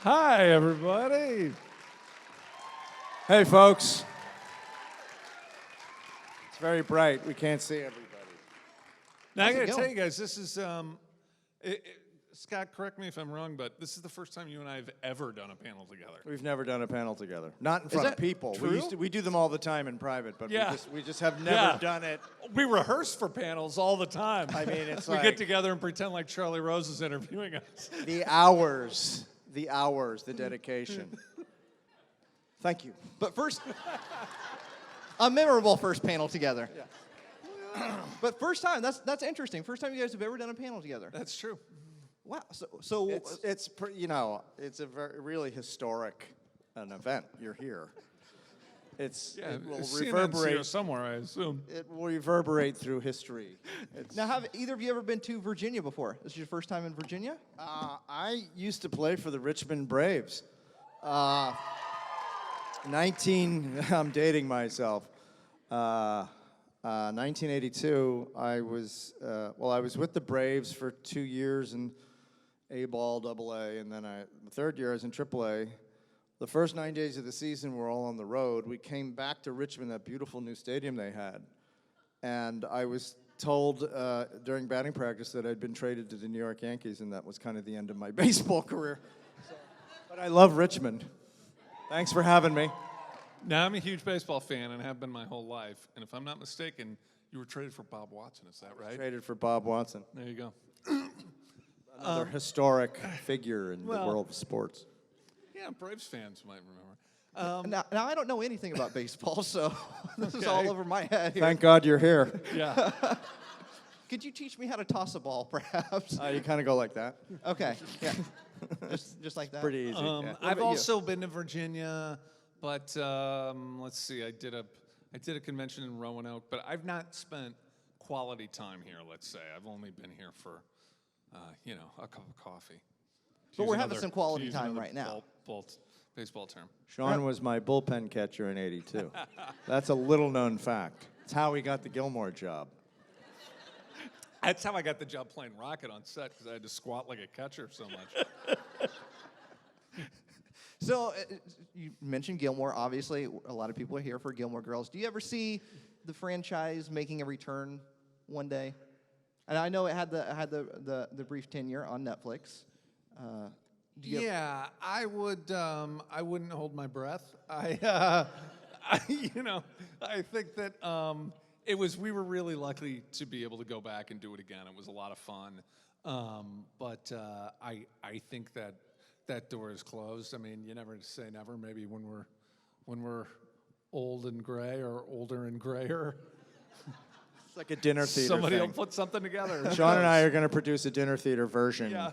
Hi, everybody. Hey, folks. It's very bright. We can't see everybody. Now, I How's it got to tell going? you guys, this is, Scott, correct me if I'm wrong, but this is the first time you and I have ever done a panel together. We've never done a panel together. Not in front of that people. true? We do them all the time in private, but Yeah. we just have never Yeah. done it. We rehearse for panels all the time. I mean, it's we like get together and pretend like Charlie Rose is interviewing us. the hours, the dedication. Thank you. But first, a memorable first panel together. Yeah. But first time, that's interesting. First time you guys have ever done a panel together. That's true. Wow. So It's a really historic an event. You're here. It will CNN's reverberate. here somewhere, I assume. It will reverberate through history. now, have either of you ever been to Virginia before? This is your first time in Virginia? I used to play for the Richmond Braves. I'm dating myself. 1982, I was with the Braves for 2 years in A-ball, AA, and then the third year I was in AAA. The first 9 days of the season were all on the road. We came back to Richmond, that beautiful new stadium they had, and I was told during batting practice that I'd been traded to the New York Yankees, and that was kind of the end of my baseball career. But I love Richmond. Thanks for having me. Now, I'm a huge baseball fan and have been my whole life. And if I'm not mistaken, you were traded for Bob Watson. Is that right? Traded for Bob Watson. There you go. Another historic figure in the world of sports. Yeah, Braves fans might remember. Now, I don't know anything about baseball, so this is Okay. all over my head here. Thank God you're here. Yeah. Could you teach me how to toss a ball, perhaps? You kind of go like that. Okay. Yeah. just like that. Pretty easy. Yeah. I've about you? also been to Virginia, but let's see. I did a convention in Roanoke, but I've not spent quality time here. Let's say I've only been here for, a cup of coffee. But Use we're having another- some quality use time another right now. Baseball term. Sean was my bullpen catcher in '82. That's a little-known fact. It's how he got the Gilmore job. That's how I got the job playing Rocket on set because I had to squat like a catcher so much. So you mentioned Gilmore. Obviously, a lot of people are here for Gilmore Girls. Do you ever see the franchise making a return one day? And I know it had the brief tenure on Netflix. Yeah, I would. I wouldn't hold my breath. I think that it was. We were really lucky to be able to go back and do it again. It was a lot of fun. But I think that door is closed. I mean, you never say never. Maybe when we're old and gray or older and grayer, It's like a dinner theater somebody thing. will put something together. Sean and I are going to produce a dinner theater version Yeah.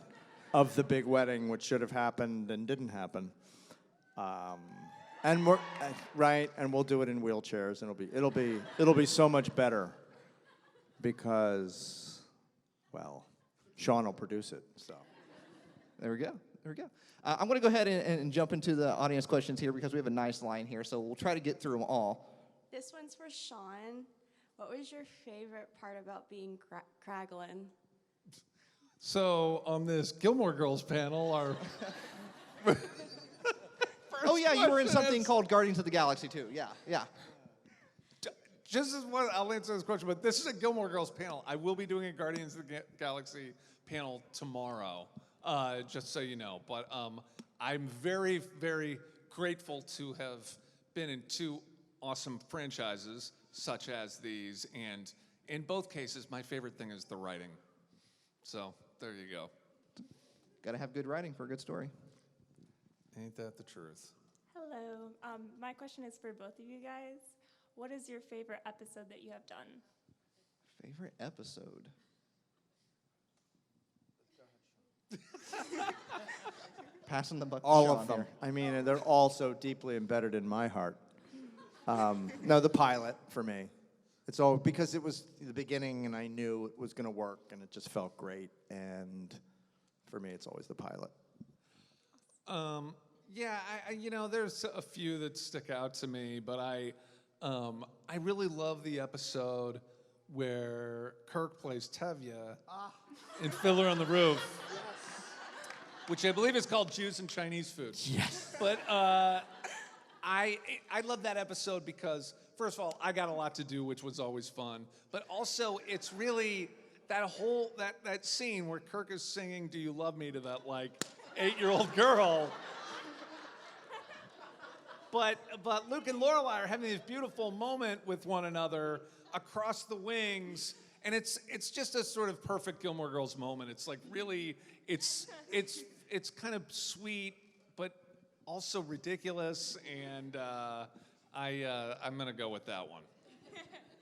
of the big wedding, which should have happened and didn't happen. And we're right, and we'll do it in wheelchairs, and it'll be so much better because, well, Sean will produce it. So There we go. I'm going to go ahead and jump into the audience questions here because we have a nice line here, so we'll try to get through them all. This one's for Sean. What was your favorite part about being Kraglin? So on this Gilmore Girls panel, our Oh yeah, you were in question something is- called Guardians of the Galaxy too. Yeah. just as one, I'll answer this question, but this is a Gilmore Girls panel. I will be doing a Guardians of the Galaxy panel tomorrow, just so you know. But I'm very, very grateful to have been in two awesome franchises such as these, and in both cases, my favorite thing is the writing. So there you go. Got to have good writing for a good story. Ain't that the truth? Hello. My question is for both of you guys. What is your favorite episode that you have done? Favorite episode? Passing the buck to all Sean of them. here. I mean, they're all so deeply embedded in my heart. No, the pilot for me. It's all because it was the beginning, and I knew it was going to work, and it just felt great. And for me, it's always the pilot. Yeah, there's a few that stick out to me, but I really love the episode where Kirk plays Tevye in Fiddler on the Roof. which I believe is called Jews and Chinese food. Yes. But I love that episode because, first of all, I got a lot to do, which was always fun. But also, it's really that whole that scene where Kirk is singing "Do You Love Me" to that like 8-year-old girl. But Luke and Lorelai are having this beautiful moment with one another across the wings, and it's just a sort of perfect Gilmore Girls moment. It's like really, it's kind of sweet, but also ridiculous, and I'm gonna go with that one.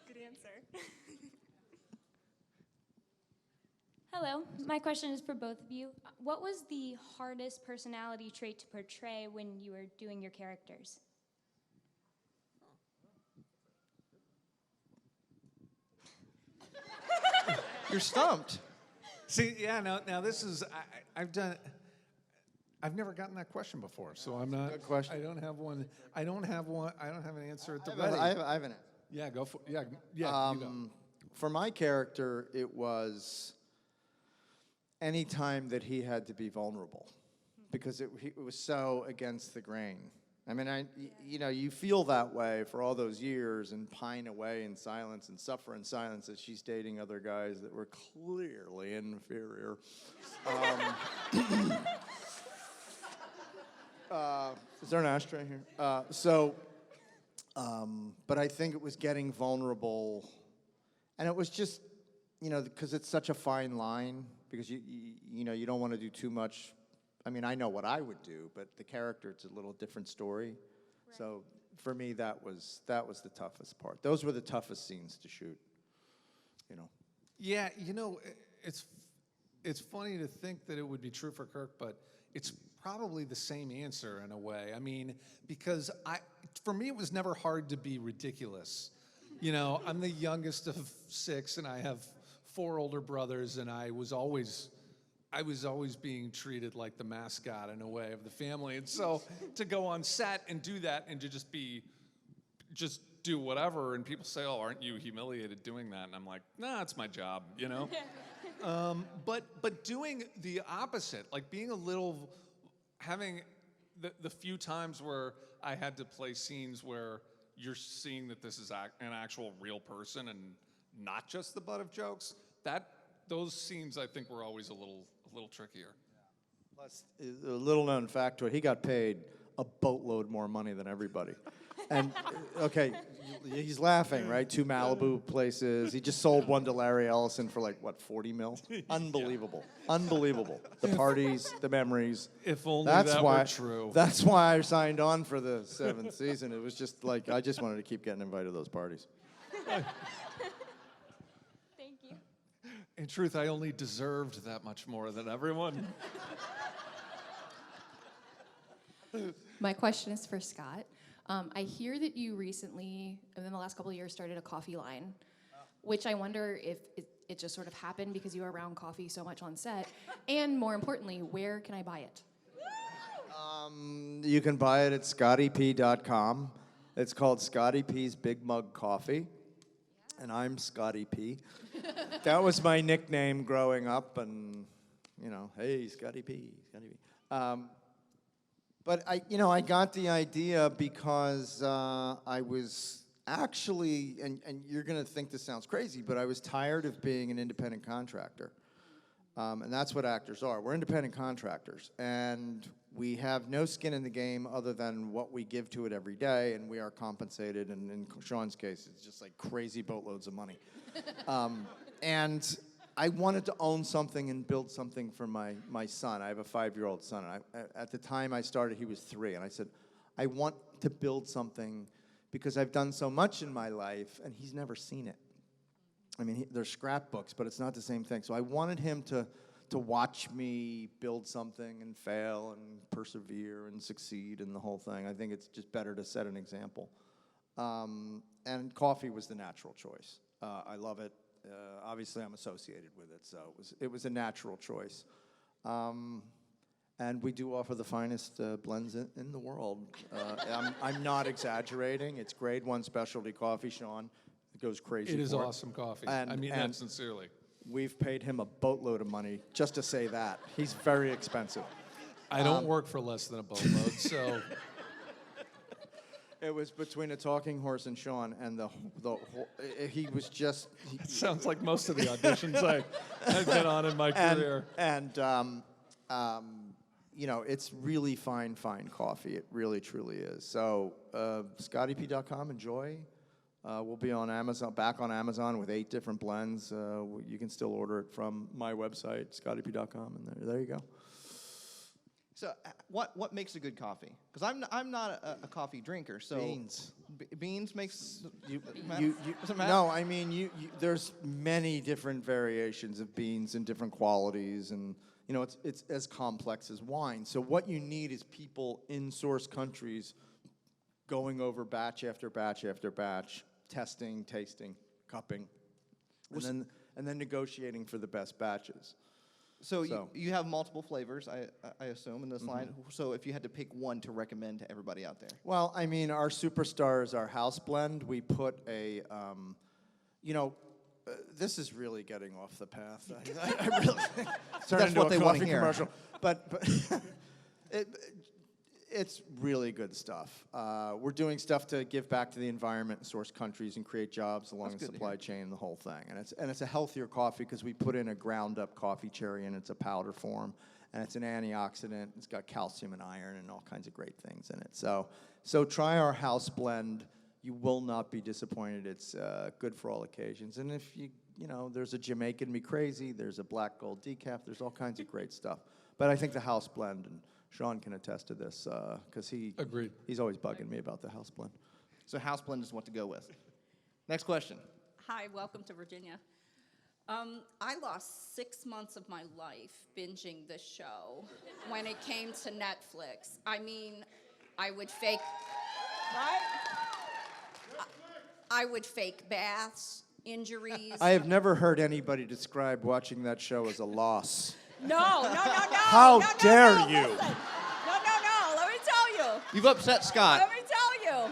Good answer. Hello, my question is for both of you. What was the hardest personality trait to portray when you were doing your characters? You're stumped. See, yeah, now this is I've never gotten that question before, so I'm not. Good question. I don't have one. I don't have an answer at the I ready. have an answer. Yeah, go for yeah. You go. For my character, it was any time that he had to be vulnerable, because it was so against the grain. I mean, you feel that way for all those years and pine away in silence and suffer in silence as she's dating other guys that were clearly inferior. Is there an ashtray here? But I think it was getting vulnerable, and it was just, because it's such a fine line, because you don't want to do too much. I mean, I know what I would do, but the character, it's a little different story. Right. So for me, that was the toughest part. Those were the toughest scenes to shoot. Yeah, it's funny to think that it would be true for Kirk, but it's probably the same answer in a way. I mean, because for me, it was never hard to be ridiculous. I'm the youngest of 6, and I have 4 older brothers, and I was always being treated like the mascot in a way of the family. And so to go on set and do that and to just do whatever, and people say, "Oh, aren't you humiliated doing that?" And I'm like, "Nah, it's my job, But doing the opposite, like being having the few times where I had to play scenes where you're seeing that this is an actual real person and not just the butt of jokes, those scenes I think were always a little trickier. Plus, a little known factoid, he got paid a boatload more money than everybody. And, okay, he's laughing, right? 2 Malibu places. He just sold one to Larry Ellison for like, what, 40 mil? Unbelievable. Unbelievable. The parties, the memories. If only that were true. That's why I signed on for the 7th season. It was just like, I just wanted to keep getting invited to those parties. Thank you. In truth, I only deserved that much more than everyone. My question is for Scott. I hear that you recently, within the last couple of years, started a coffee line, which I wonder if it just sort of happened because you were around coffee so much on set, and more importantly, where can I buy it? You can buy it at scottyp.com. It's called Scotty P's Big Mug Coffee, and I'm Scotty P. That was my nickname growing up, and, hey, Scotty P, Scotty P. But I got the idea because I was actually, and you're going to think this sounds crazy, but I was tired of being an independent contractor. And that's what actors are. We're independent contractors, and we have no skin in the game other than what we give to it every day, and we are compensated, and in Sean's case, it's just like crazy boatloads of money. And I wanted to own something and build something for my son. I have a 5-year-old son. And at the time I started, he was 3. And I said, I want to build something because I've done so much in my life, and he's never seen it. I mean, they're scrapbooks, but it's not the same thing. So I wanted him to watch me build something and fail and persevere and succeed and the whole thing. I think it's just better to set an example. And coffee was the natural choice. I love it. Obviously, I'm associated with it, so it was a natural choice. And we do offer the finest blends in the world. I'm not exaggerating. It's grade 1 specialty coffee, Sean. It goes crazy. It is for awesome coffee. And, I mean that sincerely. We've paid him a boatload of money just to say that. He's very expensive. I don't work for less than a boatload, so It was between a talking horse and Sean, and he was just. it sounds like most of the auditions I've been on in my career. And it's really fine coffee. It really, truly is. So, ScottyP.com, enjoy. We'll be on Amazon, back on Amazon with 8 different blends. You can still order it from my website, ScottyP.com, and there you go. So, what makes a good coffee? Because I'm not a coffee drinker. So Beans. Beans makes Doesn't matter? No, I mean there's many different variations of beans and different qualities, and it's as complex as wine. So what you need is people in source countries going over batch after batch after batch, testing, tasting, cupping, and then negotiating for the best batches. So you have multiple flavors, I assume, in this line. So if you had to pick one to recommend to everybody out there. Well, I mean, our superstar is our house blend. We put a, this is really getting off the path. I really turned into what a they wanna coffee hear. commercial. But it's really good stuff. We're doing stuff to give back to the environment and source countries and create jobs along the supply chain and the whole thing. And it's a healthier coffee because we put in a ground up coffee cherry and it's a powder form. And it's an antioxidant. It's got calcium and iron and all kinds of great things in it. So try our house blend. You will not be disappointed. It's good for all occasions. And if there's a Jamaican Me Crazy, there's a black gold decaf, there's all kinds of great stuff. But I think the house blend, and Sean can attest to this, because Agreed. He's always bugging me about the house blend. So house blend is what to go with. Next question. Hi, welcome to Virginia. I lost 6 months of my life binging this show when it came to Netflix. I mean, I would fake, right? I would fake baths, injuries. I have never heard anybody describe watching that show as a loss. No. How dare you? Listen. No. Let me tell you. You've upset Scott. Let me tell you.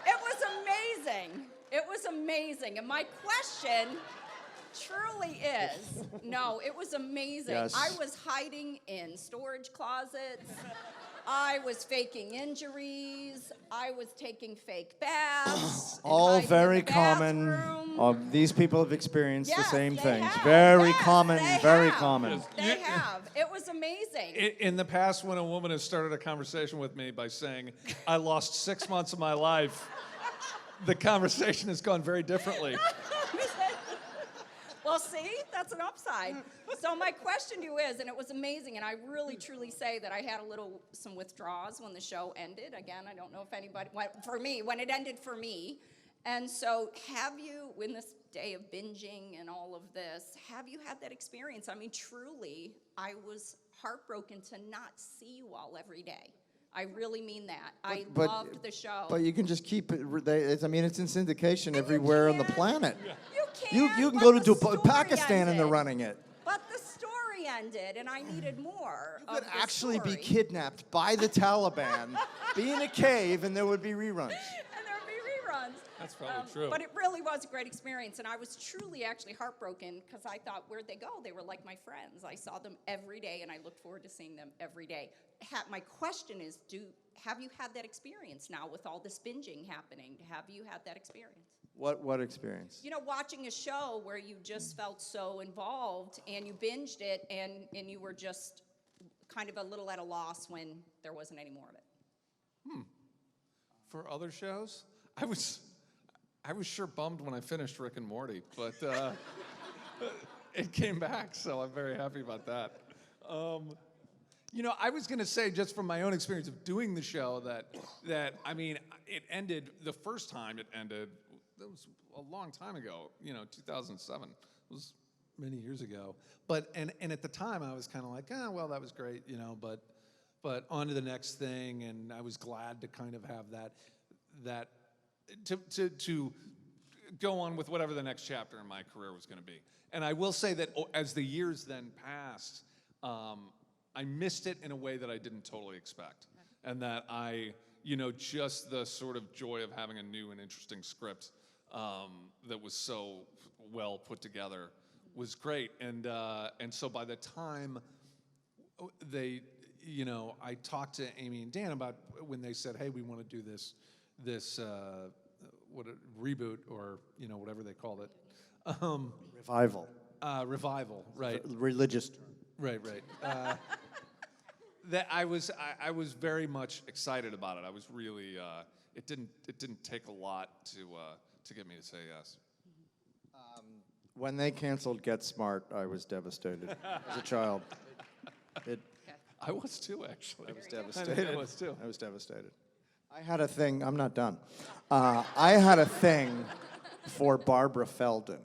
It was amazing. It was amazing. And my question truly is, no, it was amazing. Yes. I was hiding in storage closets. I was faking injuries. I was taking fake baths. and All hiding in very the common. bathroom. These people have experienced the Yes, same they things. have. Very Yes, common, they very have. common. They have. It was amazing. In the past, when a woman has started a conversation with me by saying, I lost 6 months of my life, the conversation has gone very differently. Well, see, that's an upside. So my question to you is, and it was amazing, and I really truly say that I had some withdrawals when the show ended. Again, I don't know if anybody, when it ended for me. And so have you, in this day of binging and all of this, have you had that experience? I mean, truly, I was heartbroken to not see you all every day. I really mean that. I loved the show. But you can just keep it. It's in syndication everywhere on the planet. You You can but go to the story Pakistan and they're ended. running it. But the story ended, and I needed more. You could of the actually be story. kidnapped by the Taliban, be in a cave, and there would be reruns. And there would be reruns. That's probably true. But it really was a great experience, and I was truly actually heartbroken because I thought, where'd they go? They were like my friends. I saw them every day, and I looked forward to seeing them every day. My question is, have you had that experience now with all this binging happening? Have you had that experience? What experience? Watching a show where you just felt so involved and you binged it and you were just kind of a little at a loss when there wasn't any more of it. For other shows, I was sure bummed when I finished Rick and Morty, but it came back, so I'm very happy about that. I was going to say, just from my own experience of doing the show, that I mean, it ended, the first time it ended, that was a long time ago, 2007. It was many years ago. But, and at the time, I was kind of like, well, that was great, but on to the next thing, and I was glad to kind of have that to go on with whatever the next chapter in my career was going to be. And I will say that as the years then passed, I missed it in a way that I didn't totally expect. And that just the sort of joy of having a new and interesting script that was so well put together was great. And so by the time I talked to Amy and Dan about when they said, "Hey, we want to do this reboot or whatever they called it, Revival. revival, right? Religious term. Right. That I was very much excited about it. I was really it didn't take a lot to get me to say yes. When they canceled Get Smart, I was devastated as a child. I was too, actually. I was devastated. I was too. I was devastated. I had a thing. I'm not done. I had a thing for Barbara Feldon.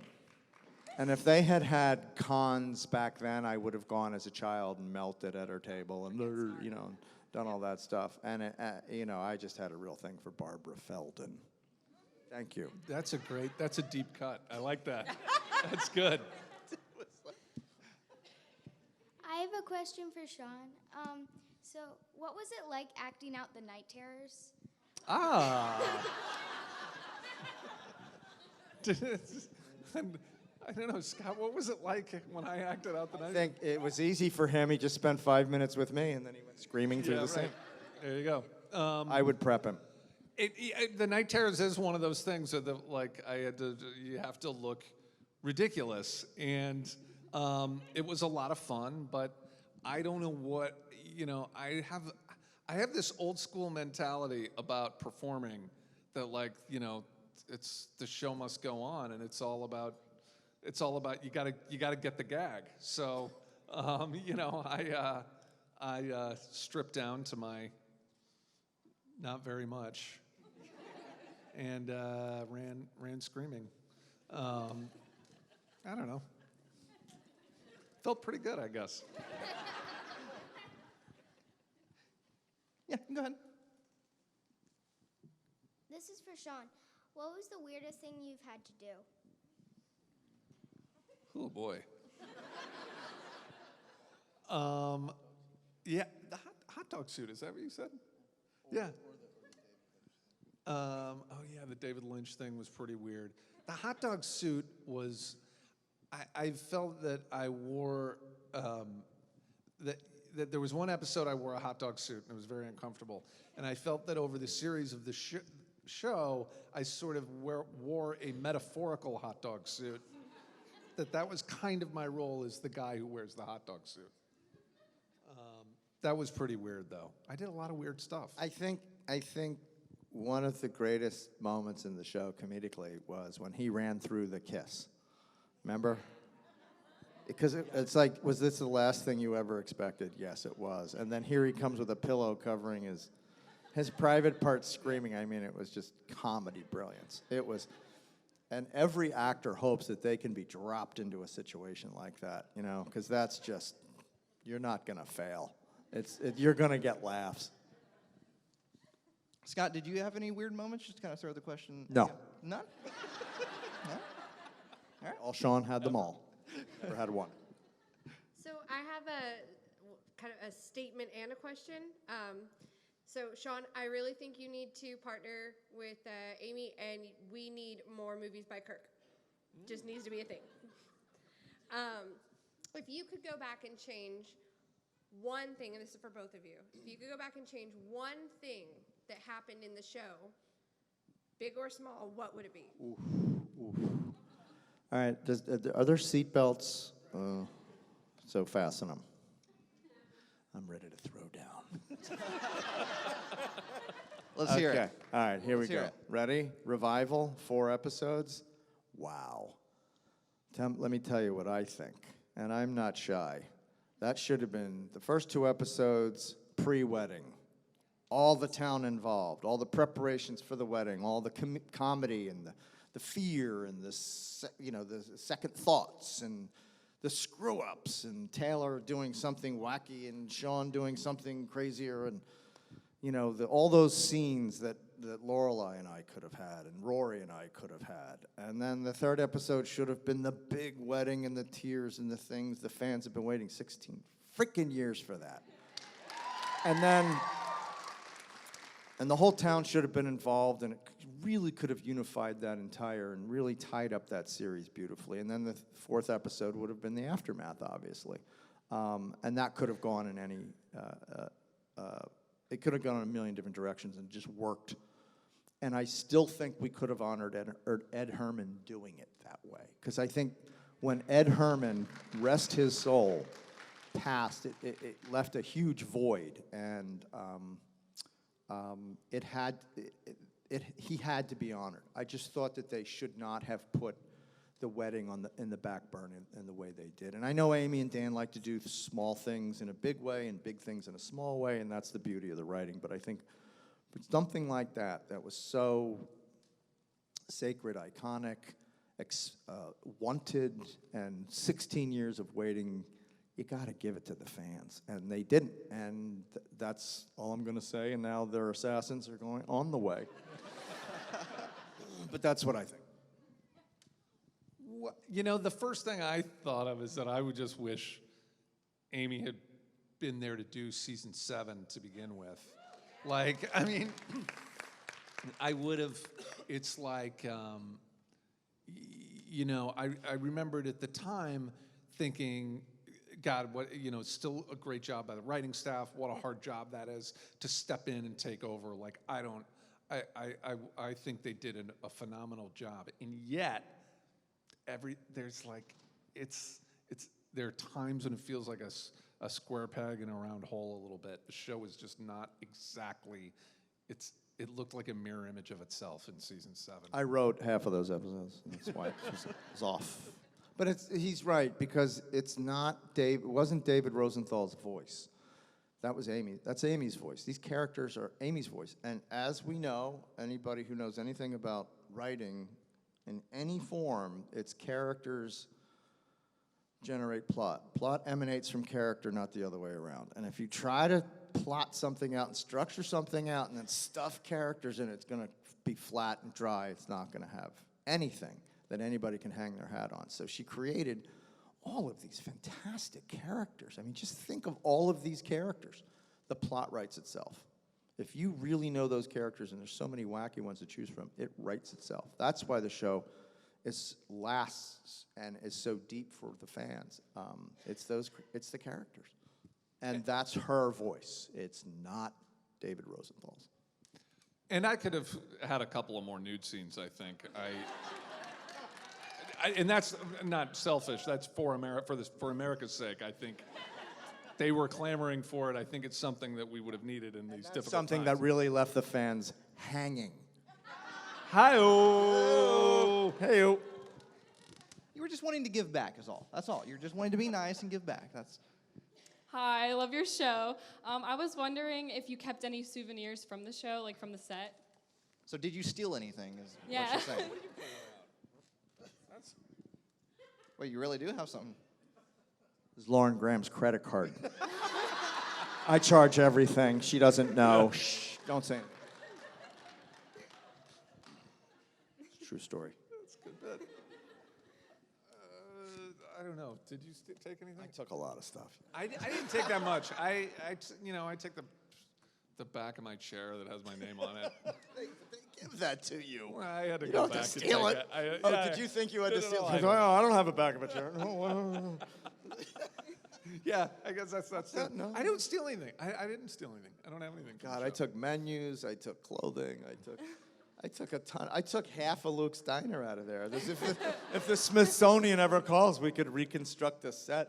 And if they had had cons back then, I would have gone as a child and melted at her table and, done all that stuff. And, I just had a real thing for Barbara Feldon. Thank you. That's a deep cut. I like that. That's good. I have a question for Sean. So, what was it like acting out the night terrors? I don't know, Scott, what was it like when I acted out the night? I think it was easy for him. He just spent 5 minutes with me, and then he went screaming through the scene. There you go. I would prep him. The night terrors is one of those things that you have to look ridiculous, and it was a lot of fun. But I don't know what I have this old school mentality about performing that it's the show must go on, and it's all about you gotta get the gag. So I stripped down to my not very much. And ran screaming. I don't know. Felt pretty good, I guess. Yeah, go ahead. This is for Sean. What was the weirdest thing you've had to do? Oh boy. Yeah, the hot dog suit. Is that what you said? Yeah. The David Lynch thing was pretty weird. The hot dog suit was, I felt that I wore, that there was one episode I wore a hot dog suit and it was very uncomfortable. And I felt that over the series of the show, I sort of wore a metaphorical hot dog suit. That was kind of my role as the guy who wears the hot dog suit. That was pretty weird, though. I did a lot of weird stuff. I think one of the greatest moments in the show comedically was when he ran through the kiss. Remember? Because it's like, was this the last thing you ever expected? Yes, it was. And then here he comes with a pillow covering his private part screaming. I mean, it was just comedy brilliance. It was, and every actor hopes that they can be dropped into a situation like that, because that's just, you're not going to fail. You're going to get laughs. Scott, did you have any weird moments? Just kind of throw the question. No. None? No? All right. All Sean had them all. Never had one. So I have kind of a statement and a question. So Sean, I really think you need to partner with Amy, and we need more movies by Kirk. Just needs to be a thing. If you could go back and change one thing, and this is for both of you, if you could go back and change one thing that happened in the show, big or small, what would it be? Oof. All right, are there seat belts? So fasten them. I'm ready to throw down. Let's hear it. All right, here we Let's hear go. it. Ready? Revival, 4 episodes. Wow. Let me tell you what I think, and I'm not shy. That should have been the first 2 episodes pre-wedding. All the town involved, all the preparations for the wedding, all the comedy and the fear and the second thoughts and the screw-ups and Taylor doing something wacky and Sean doing something crazier and, all those scenes that Lorelai and I could have had and Rory and I could have had. And then the 3rd episode should have been the big wedding and the tears and the things the fans have been waiting 16 freaking years for that. And the whole town should have been involved, and it really could have unified that entire and really tied up that series beautifully. And then the 4th episode would have been the aftermath, obviously. And that could have gone in any, it could have gone in a million different directions and just worked. And I still think we could have honored Ed Herman doing it that way. Because I think when Ed Herman, rest his soul, passed, it left a huge void. And he had to be honored. I just thought that they should not have put the wedding in the back burner in the way they did. And I know Amy and Dan like to do small things in a big way and big things in a small way, and that's the beauty of the writing. But I think something like that was so sacred, iconic, wanted, and 16 years of waiting, you got to give it to the fans. And they didn't. And that's all I'm going to say. And now their assassins are going on the way. But that's what I think. You know, the first thing I thought of is that I would just wish Amy had been there to do season 7 to begin with. Like, I mean, I would have, it's like, you know, I remembered at the time thinking, God, what, you know, still a great job by the writing staff. What a hard job that is to step in and take over. Like, I think they did a phenomenal job. And yet, there's like, there are times when it feels like a square peg in a round hole a little bit. The show is just not exactly, it looked like a mirror image of itself in season 7. I wrote half of those episodes. That's why it was off. But he's right, because it wasn't David Rosenthal's voice. That was Amy. That's Amy's voice. These characters are Amy's voice. And as we know, anybody who knows anything about writing in any form, its characters generate plot. Plot emanates from character, not the other way around. And if you try to plot something out and structure something out and then stuff characters in it, it's going to be flat and dry. It's not going to have anything that anybody can hang their hat on. So she created all of these fantastic characters. I mean, just think of all of these characters. The plot writes itself. If you really know those characters, and there's so many wacky ones to choose from, it writes itself. That's why the show lasts and is so deep for the fans. It's the characters. And that's her voice. It's not David Rosenthal's. And I could have had a couple of more nude scenes, I think. And that's not selfish. That's for America's sake. I think they were clamoring for it. I think it's something that we would have needed in these difficult Something times. that really left the fans hanging. Hi-oh! Hey-o. You were just wanting to give back, is all. That's all. You're just wanting to be nice and give back. That's. Hi, I love your show. I was wondering if you kept any souvenirs from the show, like from the set. So did you steal anything? Is Yeah. what you're saying. Wait, you really do have something? This is Lauren Graham's credit card. I charge everything. She doesn't know. Shh, don't say anything. It's a true story. That's a good bit. I don't know. Did you take anything? I took a lot of stuff. I didn't take that much. I take the back of my chair that has my name on it. They give that to you. Well, I had to You go don't back have to and steal take it. Yeah, Did you think you had to No, steal no, it? no, I don't have a back of a chair. No. Yeah, I guess that's it. No. I don't steal anything. I didn't steal anything. I don't have anything. from God, the I show. took menus. I took clothing. I took a ton. I took half of Luke's Diner out of there. If the Smithsonian ever calls, we could reconstruct the set.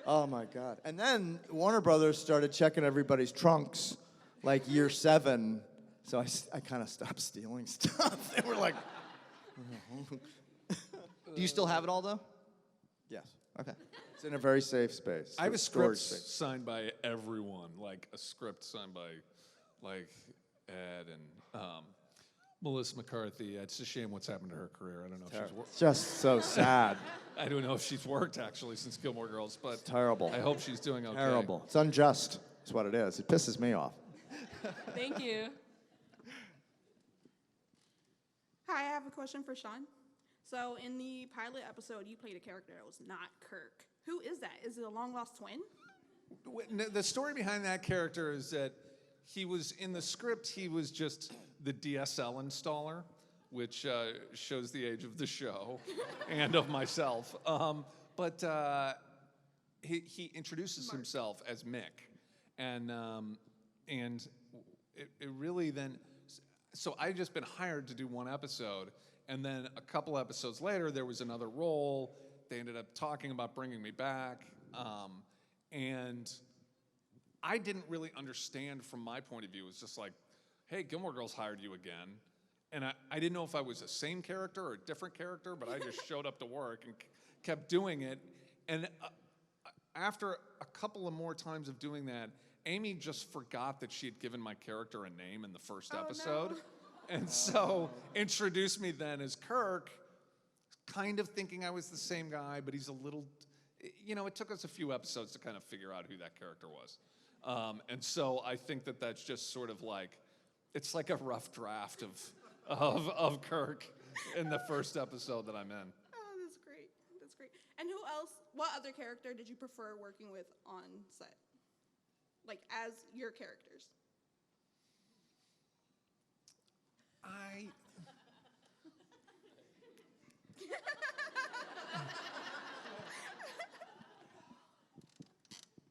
Oh, my God. And then Warner Brothers started checking everybody's trunks like year 7. So I kind of stopped stealing stuff. They were like... Do you still have it all, though? Yes. Okay. It's in a very safe space. I have a storage script space. signed by everyone, like a script signed by, like Ed and Melissa McCarthy. It's a shame what's happened to her career. I don't know if she's worked. It's just so sad. I don't know if she's worked actually since Gilmore Girls, but Terrible. I hope she's doing okay. Terrible. It's unjust. That's what it is. It pisses me off. Thank you. Hi, I have a question for Sean. So in the pilot episode, you played a character that was not Kirk. Who is that? Is it a long-lost twin? The story behind that character is that he was in the script. He was just the DSL installer, which shows the age of the show and of myself. But he introduces himself as Mick, and it really then. So I just been hired to do one episode, and then a couple episodes later there was another role. They ended up talking about bringing me back, and I didn't really understand from my point of view. It was just like, hey, Gilmore Girls hired you again. And I didn't know if I was the same character or a different character, but I just showed up to work and kept doing it. And after a couple of more times of doing that, Amy just forgot that she had given my character a name in the first episode. No. And so introduced me then as Kirk, kind of thinking I was the same guy, but he's a little, it took us a few episodes to kind of figure out who that character was. And so I think that that's just sort of like, it's like a rough draft of Kirk in the first episode that I'm in. Oh, that's great. That's great. And who else, what other character did you prefer working with on set? Like, as your characters?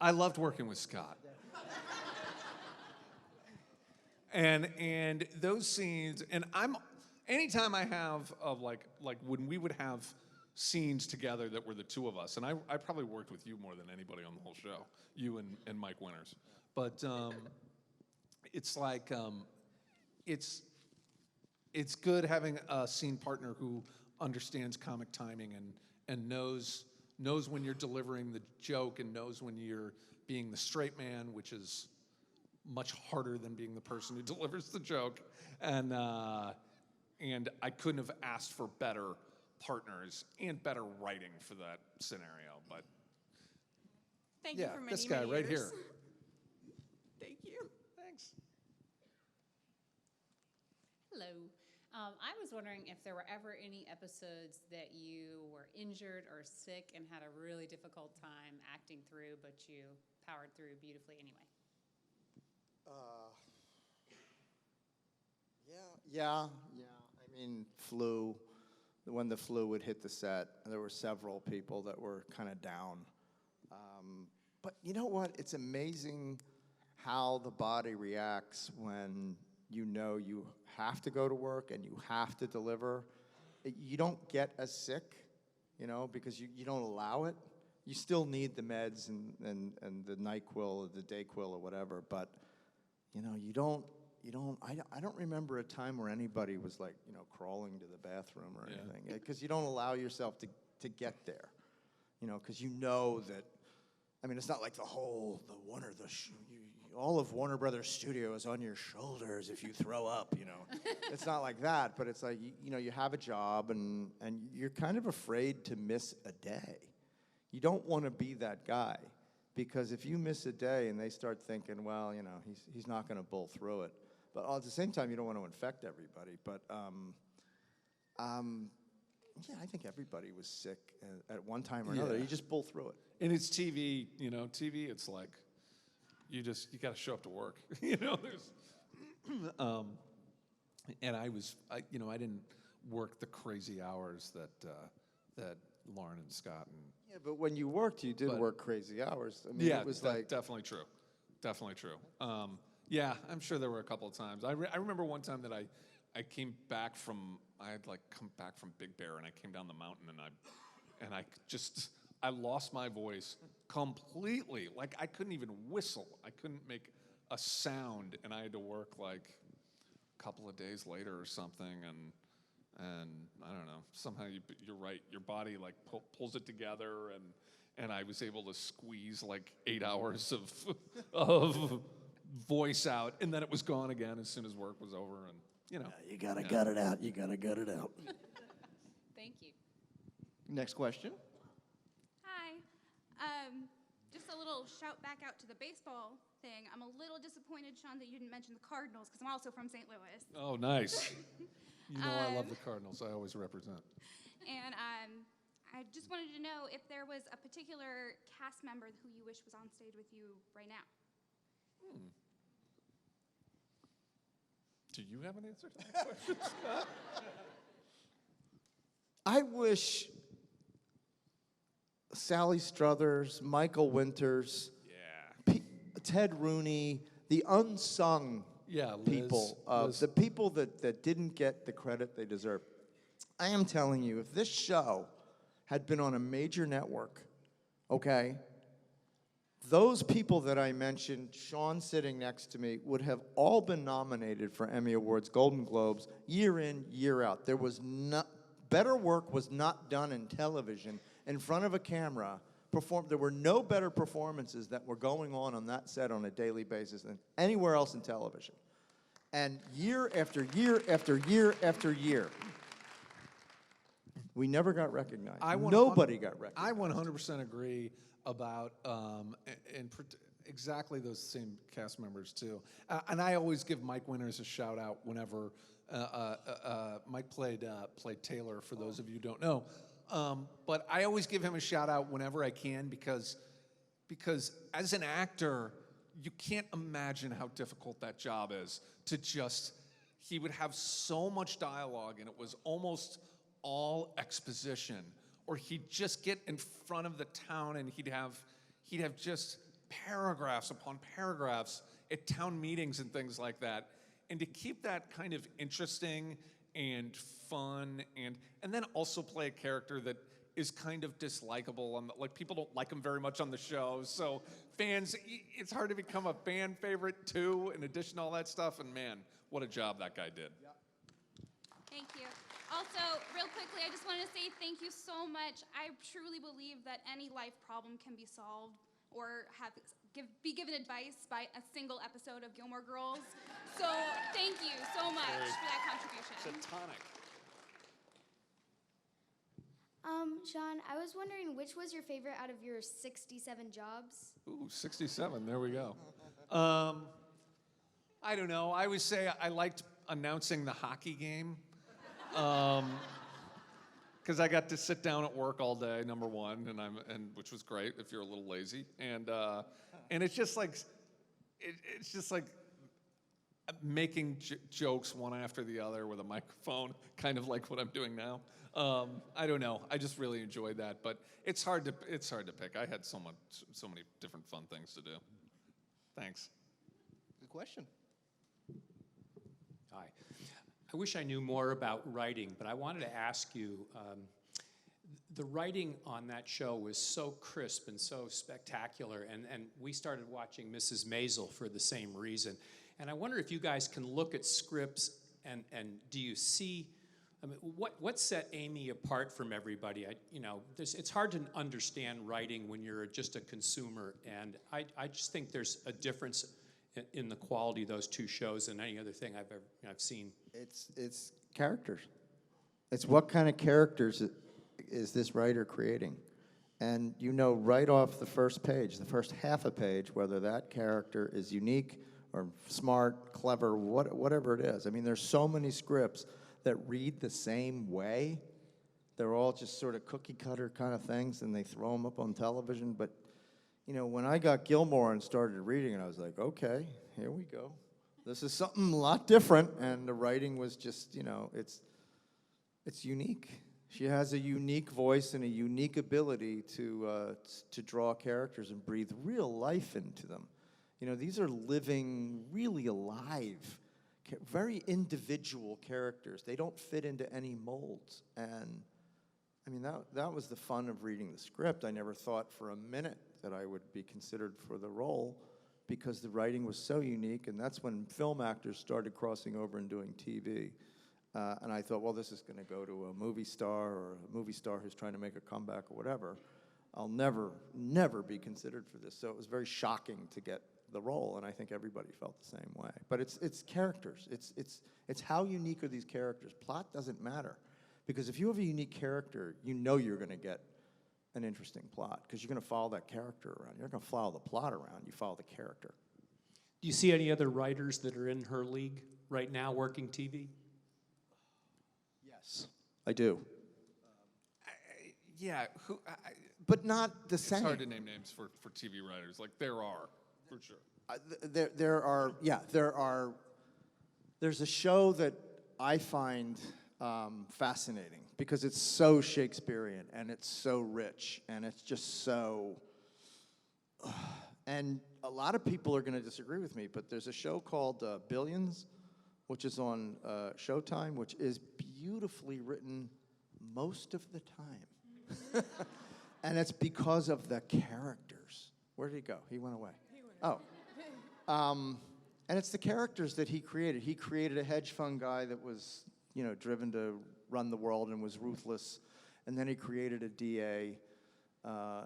I loved working with Scott. And those scenes, and anytime I have of like when we would have scenes together that were the two of us, and I probably worked with you more than anybody on the whole show, you and Mike Winters. But it's like, it's good having a scene partner who understands comic timing and knows when you're delivering the joke and knows when you're being the straight man, which is much harder than being the person who delivers the joke. And I couldn't have asked for better partners and better writing for that scenario. But Thank you for many, this guy many right years. here. Thank you. Thanks. Hello. I was wondering if there were ever any episodes that you were injured or sick and had a really difficult time acting through, but you powered through beautifully anyway. Yeah. I mean, flu. When the flu would hit the set, there were several people that were kind of down. But you know what? It's amazing how the body reacts when you have to go to work and you have to deliver. You don't get as sick, because you don't allow it. You still need the meds and the NyQuil or the DayQuil or whatever, but I don't remember a time where anybody was like, crawling to the bathroom or anything, because you don't allow yourself to get there, because that. I mean, it's not like all of Warner Brothers Studios on your shoulders if you throw up, It's not like that, but it's like, you have a job and you're kind of afraid to miss a day. You don't want to be that guy, because if you miss a day and they start thinking, well, he's not going to bull through it. But at the same time, you don't want to infect everybody. But I think everybody was sick at one time or another. Yeah. You just pull through it. And it's TV, TV, it's like, you got to show up to work. There's, and I didn't work the crazy hours that Lauren and Scott and. Yeah, but when you worked, you did work crazy hours. I mean, Yeah, it was definitely true. Definitely true. Yeah, I'm sure there were a couple of times. I remember one time that I came back from, I had come back from Big Bear, and I came down the mountain, and I lost my voice completely. Like, I couldn't even whistle. I couldn't make a sound, and I had to work a couple of days later or something, and I don't know, somehow you're right, your body pulls it together, and I was able to squeeze 8 hours of voice out, and then it was gone again as soon as work was over, and you gotta gut it out. You gotta gut it out. Thank you. Next question. Hi. Just a little shout back out to the baseball thing. I'm a little disappointed, Sean, that you didn't mention the Cardinals, because I'm also from St. Louis. Oh, nice. I love the Cardinals. I always represent. And I just wanted to know if there was a particular cast member who you wish was on stage with you right now. Do you have an answer to that question, Scott? I wish Sally Struthers, Michael Winters, Ted Rooney, the unsung people, the people that didn't get the credit they deserve. I am telling you, if this show had been on a major network, okay, those people that I mentioned, Sean sitting next to me, would have all been nominated for Emmy Awards, Golden Globes, year in, year out. There was better work was not done in television in front of a camera. There were no better performances that were going on that set on a daily basis than anywhere else in television. And year after year after year after year, we never got recognized. Nobody got recognized. I 100% agree about exactly those same cast members too. And I always give Mike Winters a shout out whenever Mike played Taylor. For those of you who don't know, but I always give him a shout out whenever I can because as an actor, you can't imagine how difficult that job is to just. He would have so much dialogue, and it was almost all exposition, or he'd just get in front of the town and he'd have just paragraphs upon paragraphs at town meetings and things like that. And to keep that kind of interesting and fun and then also play a character that is kind of dislikable, like people don't like him very much on the show, so fans, it's hard to become a fan favorite too, in addition to all that stuff. And man, what a job that guy did. Thank you. Also, real quickly, I just want to say thank you so much. I truly believe that any life problem can be solved or be given advice by a single episode of Gilmore Girls. So thank you so much for that contribution. It's a tonic. Sean, I was wondering which was your favorite out of your 67 jobs? Ooh, 67, there we go. I don't know, I would say I liked announcing the hockey game. Because I got to sit down at work all day, number one, and which was great if you're a little lazy, and it's just like making jokes one after the other with a microphone, kind of like what I'm doing now. I don't know, I just really enjoyed that, but it's hard to pick. I had so many different fun things to do. Thanks. Good question. Hi. I wish I knew more about writing, but I wanted to ask you, the writing on that show was so crisp and so spectacular, and we started watching Mrs. Maisel for the same reason. And I wonder if you guys can look at scripts and do you see, I mean, what set Amy apart from everybody? It's hard to understand writing when you're just a consumer, and I just think there's a difference in the quality of those two shows than any other thing I've seen. It's characters. It's what kind of characters is this writer creating? And you know right off the first page, the first half a page, whether that character is unique or smart, clever, whatever it is. I mean, there's so many scripts that read the same way. They're all just sort of cookie cutter kind of things, and they throw them up on television. But you know, when I got Gilmore and started reading it, I was like, okay, here we go. This is something a lot different, and the writing was just, it's unique. She has a unique voice and a unique ability to draw characters and breathe real life into them. You know, these are living, really alive, very individual characters. They don't fit into any molds, and I mean, that was the fun of reading the script. I never thought for a minute that I would be considered for the role because the writing was so unique, and that's when film actors started crossing over and doing TV. And I thought, well, this is going to go to a movie star or a movie star who's trying to make a comeback or whatever. I'll never be considered for this. So it was very shocking to get the role, and I think everybody felt the same way. But it's characters. It's how unique are these characters. Plot doesn't matter. Because if you have a unique character, you know you're going to get an interesting plot because you're going to follow that character around. You're not going to follow the plot around. You follow the character. Do you see any other writers that are in her league right now working TV? Yes, I do. But not the same. It's hard to name names for TV writers. Like, there are, for sure. There are. There's a show that I find fascinating because it's so Shakespearean and it's so rich and it's just so. And a lot of people are going to disagree with me, but there's a show called Billions, which is on Showtime, which is beautifully written most of the time. And it's because of the characters. Where did he go? He went away. And it's the characters that he created. He created a hedge fund guy that was, driven to run the world and was ruthless. And then he created a DA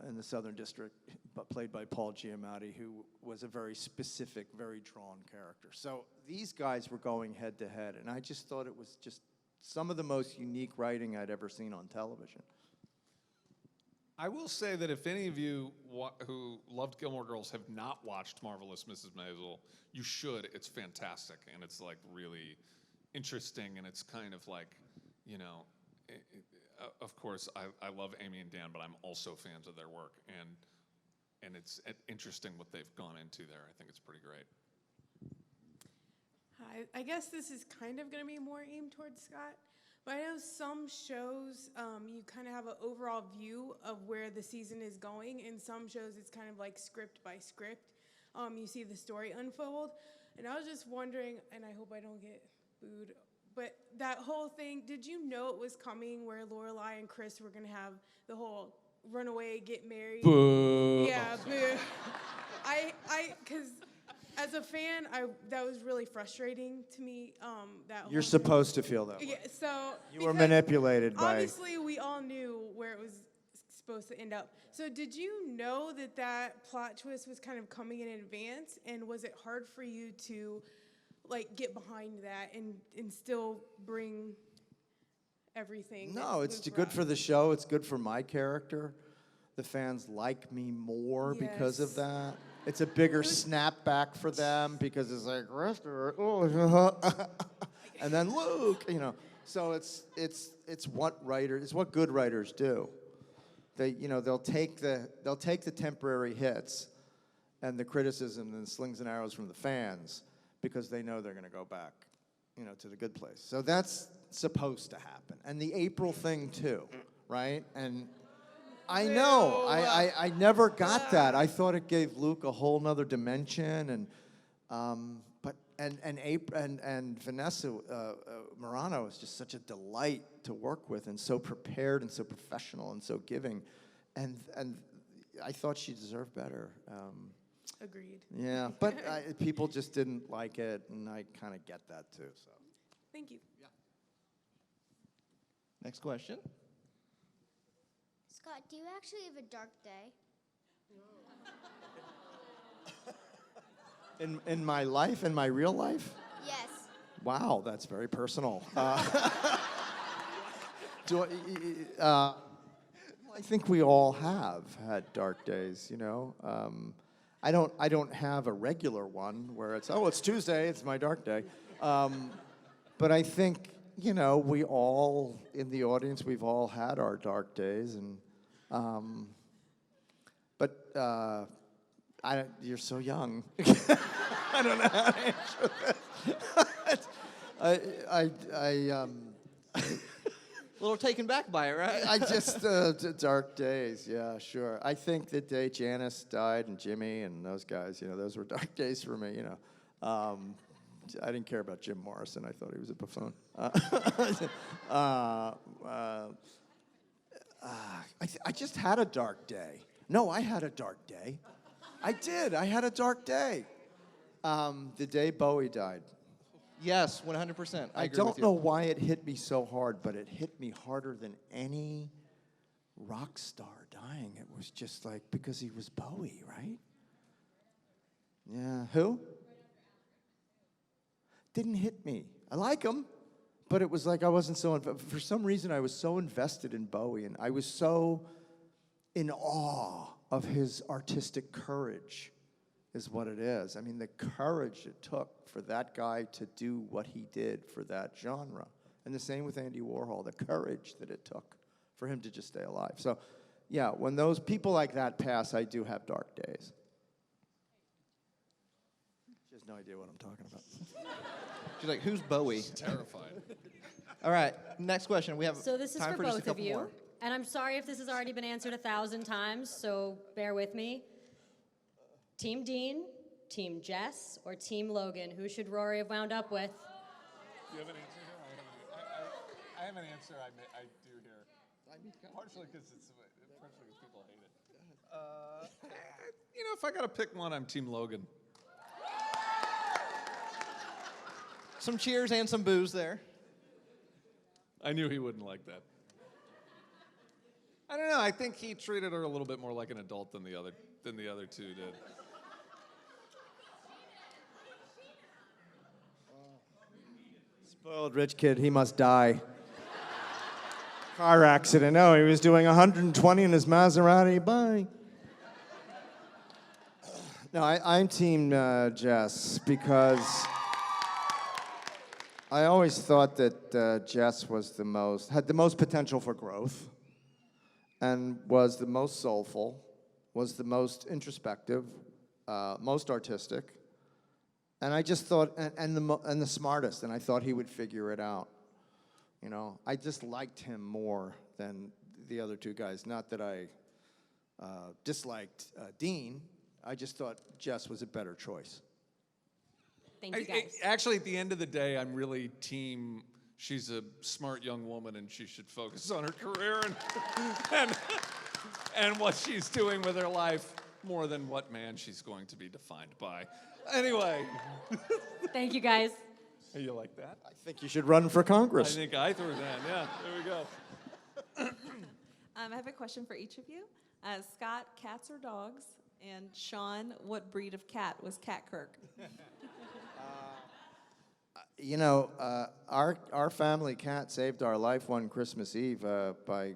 in the Southern District, but played by Paul Giamatti, who was a very specific, very drawn character. So these guys were going head to head, and I just thought it was just some of the most unique writing I'd ever seen on television. I will say that if any of you who loved Gilmore Girls have not watched Marvelous Mrs. Maisel, you should. It's fantastic, and it's like really interesting, and it's kind of like, of course, I love Amy and Dan, but I'm also fans of their work, and it's interesting what they've gone into there. I think it's pretty great. Hi, I guess this is kind of going to be more aimed towards Scott, but I know some shows you kind of have an overall view of where the season is going. In some shows, it's kind of like script by script. You see the story unfold, and I was just wondering, and I hope I don't get booed, but that whole thing, did you know it was coming where Lorelai and Chris were going to have the whole run away, get married? Boo. Yeah, boo. Because as a fan, that was really frustrating to me. You're supposed to feel that way. Yeah, so You were manipulated by. Obviously, we all knew where it was supposed to end up. So did you know that plot twist was kind of coming in advance, and was it hard for you to get behind that and still bring everything? No, it's good for the show. It's good for my character. The fans like me more because of that. It's a bigger snapback for them because it's like, and then Luke, So it's what good writers do. They'll take the temporary hits and the criticism and the slings and arrows from the fans because they know they're going to go back, to the good place. So that's supposed to happen. And the April thing too, right? And I know, I never got that. I thought it gave Luke a whole nother dimension, and Vanessa Morano is just such a delight to work with, and so prepared, and so professional, and so giving, and I thought she deserved better. Agreed. Yeah, but people just didn't like it, and I kind of get that too. So. Thank you. Yeah. Next question. Scott, do you actually have a dark day? In my life, in my real life? Yes. Wow, that's very personal. I think we all have had dark days, I don't have a regular one where it's Tuesday, it's my dark day. But I think, we all in the audience, we've all had our dark days, and you're so young. I don't know how to answer that. A little taken back by it, right? I just, dark days, yeah, sure. I think the day Janice died and Jimmy and those guys, those were dark days for me, I didn't care about Jim Morrison. I thought he was a buffoon. I just had a dark day. No, I had a dark day. I did. I had a dark day. The day Bowie died. Yes, 100%. I don't know why it hit me so hard, but it hit me harder than any rock star dying. It was just like, because he was Bowie, right? Yeah. Who? Didn't hit me. I like him, but it was like I wasn't so, for some reason I was so invested in Bowie, and I was so in awe of his artistic courage, is what it is. I mean, the courage it took for that guy to do what he did for that genre. And the same with Andy Warhol, the courage that it took for him to just stay alive. So, yeah, when those people like that pass, I do have dark days. She has no idea what I'm talking about. She's like, who's Bowie? Terrified. All right, next question. We have So this is time for just a both of couple you. more. And I'm sorry if this has already been answered 1,000 times, so bear with me. Team Dean, Team Jess, or Team Logan? Who should Rory have wound up with? Do you have an answer here? I have an answer I do here. Partially because people hate it. If I got to pick one, I'm Team Logan. Some cheers and some boos there. I knew he wouldn't like that. I don't know. I think he treated her a little bit more like an adult than the other two did. Spoiled rich kid, he must die. Car accident. Oh, he was doing 120 in his Maserati. Bye. No, I'm Team Jess because I always thought that Jess had the most potential for growth, and was the most soulful, was the most introspective, most artistic, and I just thought, and the smartest, and I thought he would figure it out. I just liked him more than the other two guys. Not that I disliked Dean. I just thought Jess was a better choice. Thank you, guys. Actually, at the end of the day, I'm really team. She's a smart young woman, and she should focus on her career and what she's doing with her life more than what man she's going to be defined by. Anyway. Thank you, guys. Hey, you like that? I think you should run for Congress. I think I threw that. Yeah, there we go. I have a question for each of you. Scott, cats or dogs? And Sean, what breed of cat was Cat Kirk? Our family cat saved our life one Christmas Eve by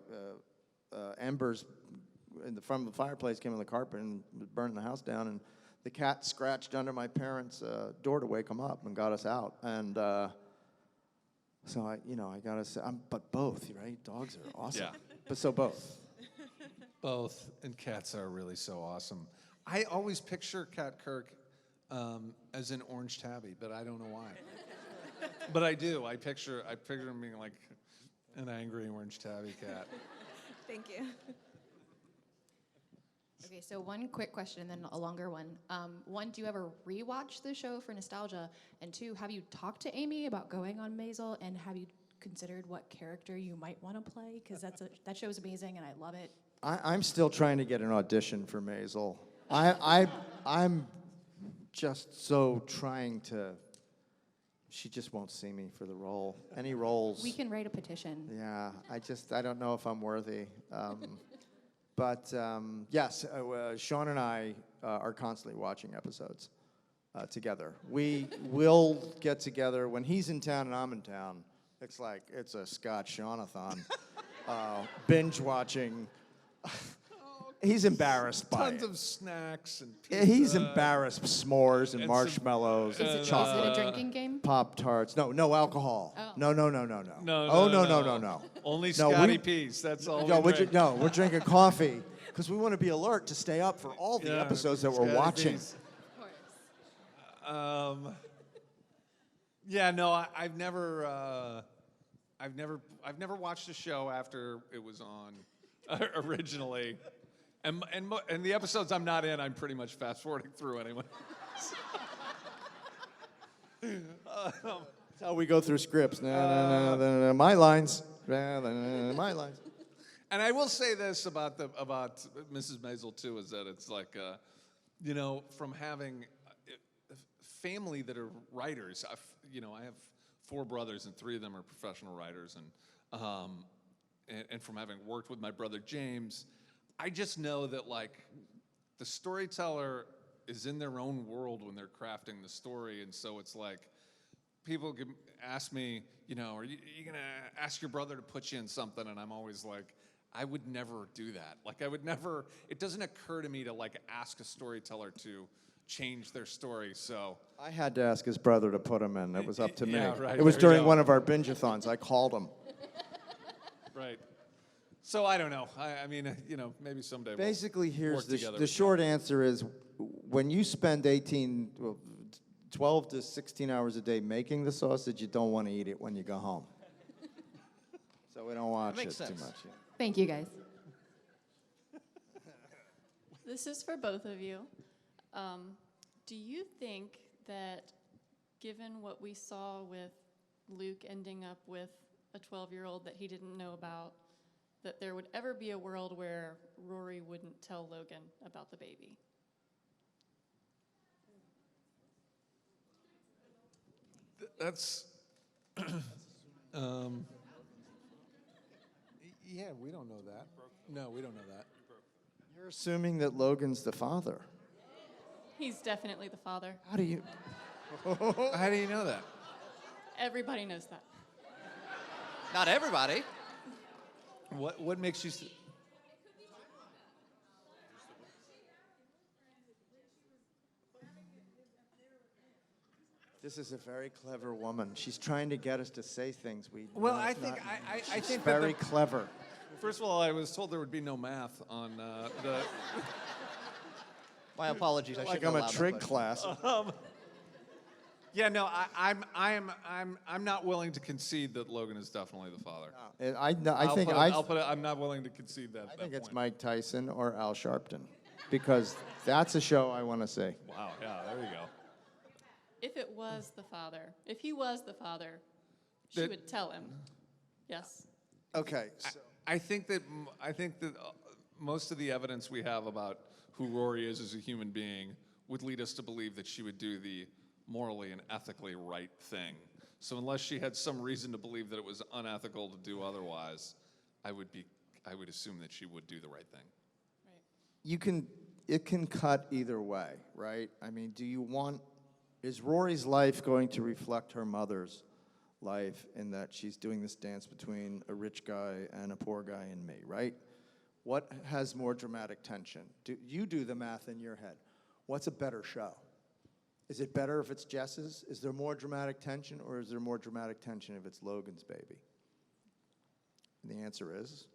embers in the front of the fireplace came on the carpet and burned the house down. And the cat scratched under my parents' door to wake them up and got us out. And so I gotta say, but both, right? Dogs are awesome. Yeah. But so both. Both, and cats are really so awesome. I always picture Cat Kirk as an orange tabby, but I don't know why. But I do. I picture him being like an angry orange tabby cat. Thank you. Okay, so one quick question and then a longer one. One, do you ever rewatch the show for nostalgia? And two, have you talked to Amy about going on Maisel? And have you considered what character you might want to play? Because that show is amazing and I love it. I'm still trying to get an audition for Maisel. I'm just so trying to. She just won't see me for the role. Any roles? We can write a petition. Yeah, I don't know if I'm worthy. But yes, Sean and I are constantly watching episodes together. We will get together when he's in town and I'm in town. It's a Scott Sean-a-thon. Binge watching. He's embarrassed by Tons it. of snacks and pizza. He's embarrassed. S'mores and marshmallows. Is it a drinking game? Pop-Tarts. No alcohol. Oh. No. No. Only Scotty P's. That's all. No, we drink. we're drinking coffee because we want to be alert to stay up for all the episodes that we're Scotty watching. P's. Yeah, no, I've never watched a show after it was on originally, and the episodes I'm not in, I'm pretty much fast forwarding through anyway. That's how we go through scripts. My lines. My lines. And I will say this about Mrs. Maisel too, is that it's like, from having family that are writers. I have 4 brothers, and 3 of them are professional writers, and from having worked with my brother James, I just know that the storyteller is in their own world when they're crafting the story, and so it's like people ask me, are you gonna ask your brother to put you in something? And I'm always like, I would never do that. It doesn't occur to me to ask a storyteller to change their story. So I had to ask his brother to put him in. It was up to me. Yeah, right, it was there you during go. one of our binge-a-thons. I called him. Right. So I don't know. I mean, maybe someday Basically, we'll here's work together. the short answer is when you spend 12 to 16 hours a day making the sausage, you don't want to eat it when you go home. So we don't watch makes it too sense. much. Yeah. Thank you, guys. This is for both of you. Do you think that, given what we saw with Luke ending up with a 12-year-old that he didn't know about, that there would ever be a world where Rory wouldn't tell Logan about the baby? That's. Yeah, we don't know that. No, we don't know that. You're assuming that Logan's the father. He's definitely the father. How do you? How do you know that? Everybody knows that. Not everybody. What makes you? This is a very clever woman. She's trying to get us to say things we. Well, not- I think not- I she's think very that clever. First of all, I was told there would be no math on the. My apologies. I Like shouldn't I'm a allow that trig question. class. Yeah, no, I'm not willing to concede that Logan is definitely the father. I'm not willing to concede that. I think it's Mike Tyson or Al Sharpton, because that's a show I want to see. Wow. Yeah. There you go. If it was the father, if he was the father, she That- would tell him. Yes. Okay. I think that most of the evidence we have about who Rory is as a human being would lead us to believe that she would do the morally and ethically right thing. So unless she had some reason to believe that it was unethical to do otherwise, I would assume that she would do the right thing. It can cut either way, right? I mean, is Rory's life going to reflect her mother's life in that she's doing this dance between a rich guy and a poor guy and me, right? What has more dramatic tension? You do the math in your head. What's a better show? Is it better if it's Jess's? Is there more dramatic tension, or is there more dramatic tension if it's Logan's baby? And the answer is,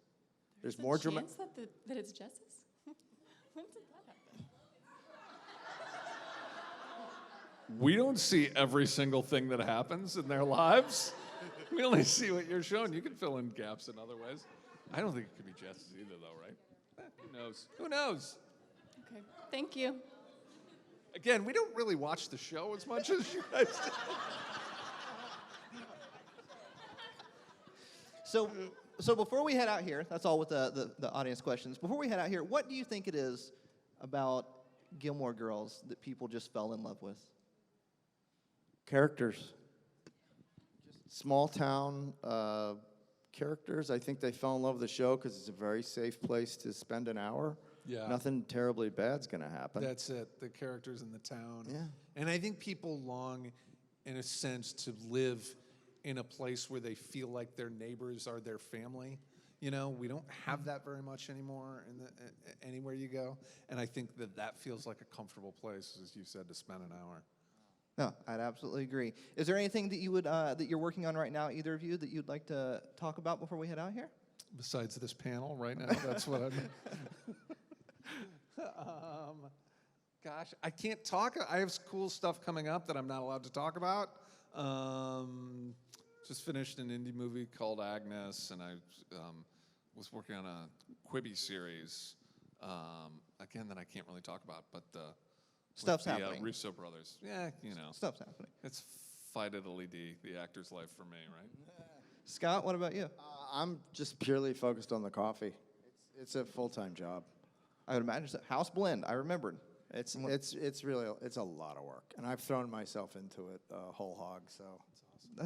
there's more dramatic. chance that it's Jess's? When did that happen? We don't see every single thing that happens in their lives. We only see what you're showing. You can fill in gaps in other ways. I don't think it could be Jess's either, though, right? Who knows? Who knows? Okay, thank you. Again, we don't really watch the show as much as you guys do. So before we head out here, that's all with the audience questions. Before we head out here, what do you think it is about Gilmore Girls that people just fell in love with? Characters. Just small town characters. I think they fell in love with the show because it's a very safe place to spend an hour. Yeah. Nothing terribly bad's going to happen. That's it. The characters in the town. Yeah. And I think people long, in a sense, to live in a place where they feel like their neighbors are their family. You know, we don't have that very much anymore anywhere you go. And I think that feels like a comfortable place, as you said, to spend an hour. No, I'd absolutely agree. Is there anything that you would that you're working on right now, either of you, that you'd like to talk about before we head out here? Besides this panel right now, that's what I'm... Gosh, I can't talk. I have cool stuff coming up that I'm not allowed to talk about. Just finished an indie movie called Agnes, and I was working on a Quibi series, again, that I can't really talk about, but Stuff's with the happening. Russo brothers. Yeah, you know. Stuff's happening. It's fight-italy the actor's life for me, right? Scott, what about you? I'm just purely focused on the coffee. It's a full-time job. I would imagine so. House blend. I remembered. It's really a lot of work, and I've thrown myself into it whole hog. So